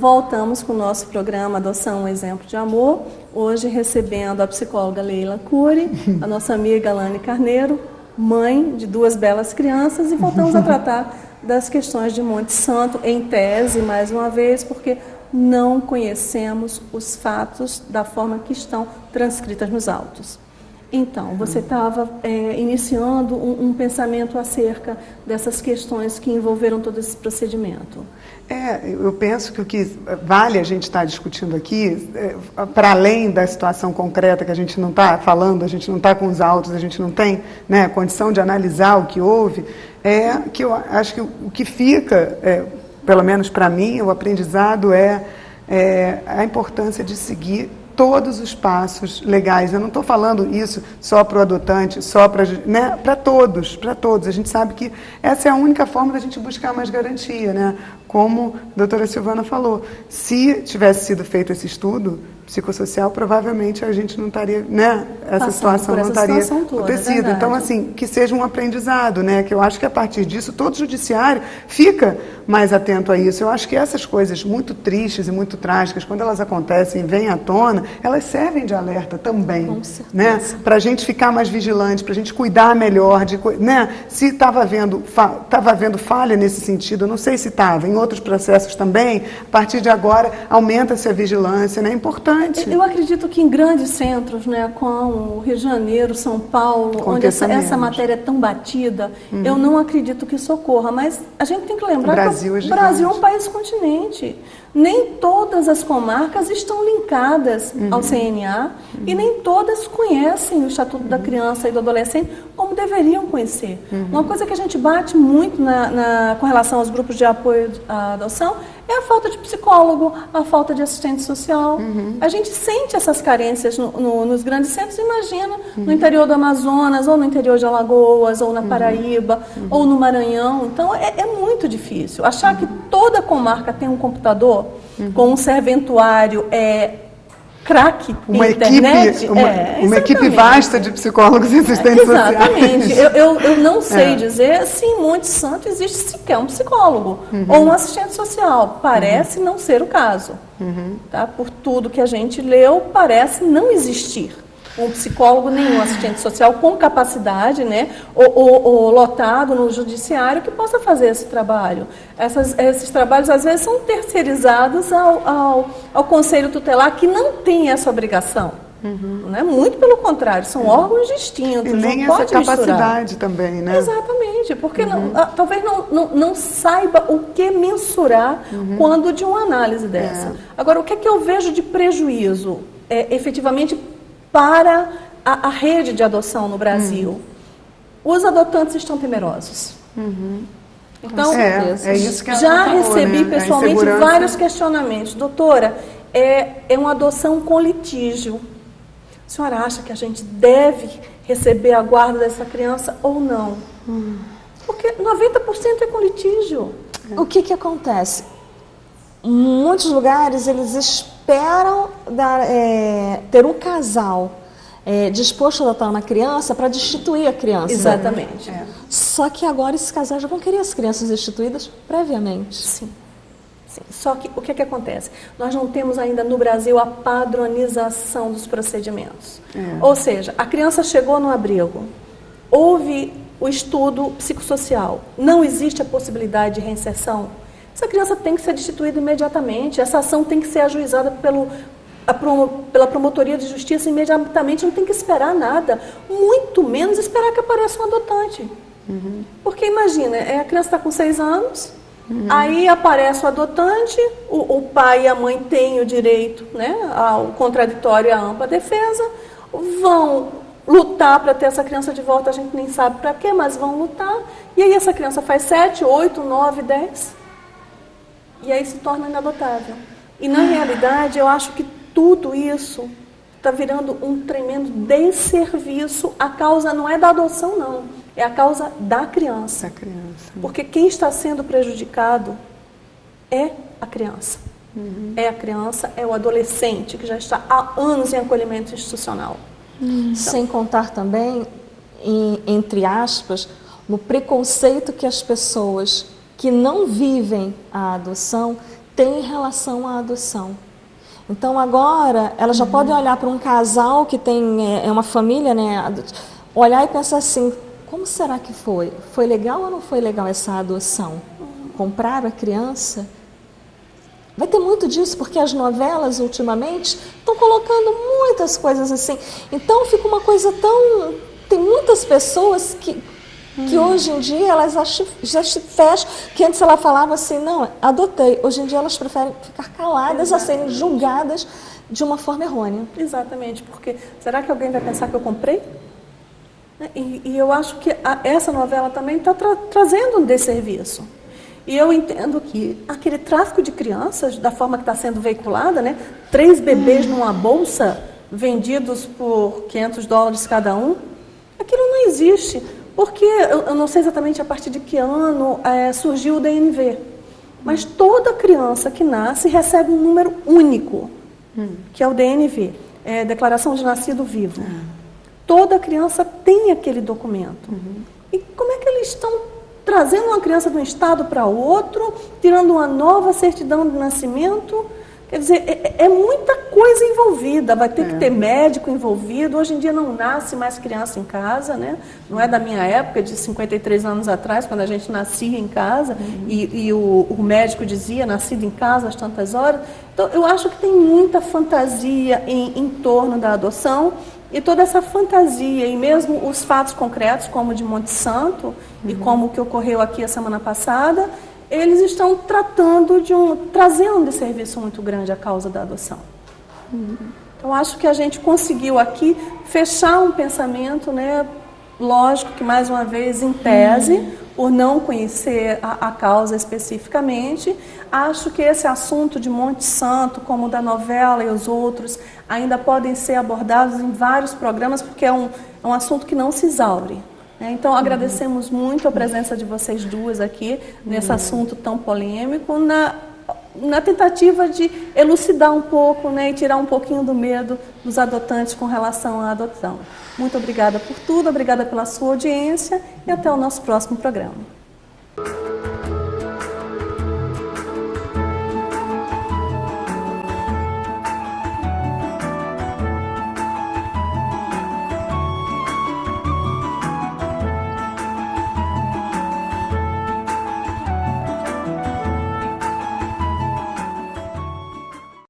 voltamos com o nosso programa Adoção, um Exemplo de Amor, hoje recebendo a psicóloga Leila Cury, a nossa amiga Alane Carneiro, mãe de 2 belas crianças, e voltamos a tratar das questões de Monte Santo, em tese, mais uma vez, porque não conhecemos os fatos da forma que estão transcritas nos autos. Então, você estava iniciando um pensamento acerca dessas questões que envolveram todo esse procedimento. Eu penso que o que vale a gente estar discutindo aqui, para além da situação concreta que a gente não está falando, a gente não está com os autos, a gente não tem, né, condição de analisar o que houve, que eu acho que o que fica, pelo menos para mim, o aprendizado é a importância de seguir todos os passos legais. Eu não estou falando isso só para o adotante, só para, né, para todos. A gente sabe que essa é a única forma da gente buscar mais garantia, né? Como a doutora Silvana falou, se tivesse sido feito esse estudo psicossocial, provavelmente a gente não estaria, né? Essa situação não estaria acontecido. Então, assim, que seja um aprendizado, né? Que eu acho que a partir disso todo judiciário fica mais atento a isso. Eu acho que essas coisas muito tristes e muito trágicas, quando elas acontecem e vêm à tona, elas servem de alerta também, né? Para a gente ficar mais vigilante, para a gente cuidar melhor, né? Se estava havendo falha nesse sentido, eu não sei se estava, em outros processos também, a partir de agora aumenta-se a vigilância, né? É importante. Eu acredito que em grandes centros, né, como Rio de Janeiro, São Paulo, onde essa matéria é tão batida, eu não acredito que isso ocorra, mas a gente tem que lembrar que o Brasil é um país continente. Nem todas as comarcas estão linkadas ao CNA e nem todas conhecem o Estatuto da Criança e do Adolescente como deveriam conhecer. Uma coisa que a gente bate muito com relação aos grupos de apoio à adoção é a falta de psicólogo, a falta de assistente social. A gente sente essas carências nos grandes centros, imagina, no interior do Amazonas, ou no interior de Alagoas, ou na Paraíba, ou no Maranhão. Então, é muito difícil. Achar que toda comarca tem um computador com um serventuário craque uma internet. Uma equipe vasta de psicólogos e assistentes sociais. Exatamente. Eu não sei dizer se em Monte Santo existe sequer um psicólogo ou um assistente social. Parece não ser o caso. Tá? Por tudo que a gente leu, parece não existir um psicólogo, nenhum assistente social com capacidade, né, ou lotado no judiciário que possa fazer esse trabalho. Esses trabalhos, às vezes, são terceirizados ao Conselho Tutelar, que não tem essa obrigação. Né? Muito pelo contrário, são órgãos distintos. E nem essa capacidade também, né? Exatamente, porque talvez não saiba o que mensurar quando de uma análise dessa. Agora, o que é que eu vejo de prejuízo, efetivamente, para a rede de adoção no Brasil? Os adotantes estão temerosos. Então, isso que já falou, recebi né? pessoalmente vários questionamentos. Doutora, é uma adoção com litígio. A senhora acha que a gente deve receber a guarda dessa criança ou não? Porque 90% é com litígio. O que acontece? Muitos lugares, eles esperam ter um casal disposto a adotar uma criança para destituir a criança. Exatamente. Só que agora esses casais já vão querer as crianças destituídas previamente. Sim. Só que o que acontece? Nós não temos ainda no Brasil a padronização dos procedimentos. Ou seja, a criança chegou no abrigo, houve o estudo psicossocial, não existe a possibilidade de reinserção. Essa criança tem que ser destituída imediatamente, essa ação tem que ser ajuizada pela promotoria de justiça imediatamente, não tem que esperar nada, muito menos esperar que apareça um adotante. Porque imagina, a criança está com 6 anos, aí aparece o adotante, o pai e a mãe têm o direito, né, ao contraditório e à ampla defesa, vão lutar para ter essa criança de volta, a gente nem sabe para quê, mas vão lutar, e aí essa criança faz 7, 8, 9, 10, e aí se torna inadotável. E na realidade eu acho que tudo isso está virando um tremendo desserviço. A causa não é da adoção, não. É a causa da criança. Porque quem está sendo prejudicado é a criança. É a criança, é o adolescente que já está há anos em acolhimento institucional. Então, sem contar também, entre aspas, no preconceito que as pessoas que não vivem a adoção tem em relação à adoção. Então agora elas já podem olhar para um casal que tem uma família, né, olhar e pensar assim, como será que foi? Foi legal ou não foi legal essa adoção? Compraram a criança? Vai ter muito disso, porque as novelas ultimamente estão colocando muitas coisas assim. Então fica uma coisa tão... Tem muitas pessoas que hoje em dia elas já se fecham, que antes ela falava assim, não, adotei. Hoje em dia elas preferem ficar caladas a serem julgadas de uma forma errônea. Exatamente, porque será que alguém vai pensar que eu comprei? E eu acho que essa novela também está trazendo um desserviço. E eu entendo que aquele tráfico de crianças, da forma que está sendo veiculada, né, 3 bebês numa bolsa, vendidos por $500 cada um, aquilo não existe. Porque eu não sei exatamente a partir de que ano surgiu o DNV, mas toda criança que nasce recebe um número único, que é o DNV, Declaração de Nascido Vivo. Toda criança tem aquele documento. E como é que eles estão trazendo uma criança de um estado para outro, tirando uma nova certidão de nascimento? Quer dizer, é muita coisa envolvida, vai ter que ter médico envolvido. Hoje em dia não nasce mais criança em casa, né? Não é da minha época, de 53 anos atrás, quando a gente nascia em casa e o médico dizia, nascido em casa às tantas horas. Então, eu acho que tem muita fantasia em torno da adoção, e toda essa fantasia, e mesmo os fatos concretos, como o de Monte Santo, e como o que ocorreu aqui a semana passada, eles estão trazendo um desserviço muito grande à causa da adoção. Então, acho que a gente conseguiu aqui fechar um pensamento, né, lógico que, mais uma vez, em tese, por não conhecer a causa especificamente. Acho que esse assunto de Monte Santo, como o da novela e os outros, ainda podem ser abordados em vários programas, porque é um assunto que não se exaure. Então, agradecemos muito a presença de vocês duas aqui, nesse assunto tão polêmico, na tentativa de elucidar um pouco, né, e tirar um pouquinho do medo dos adotantes com relação à adoção. Muito obrigada por tudo, obrigada pela sua audiência e até o nosso próximo programa.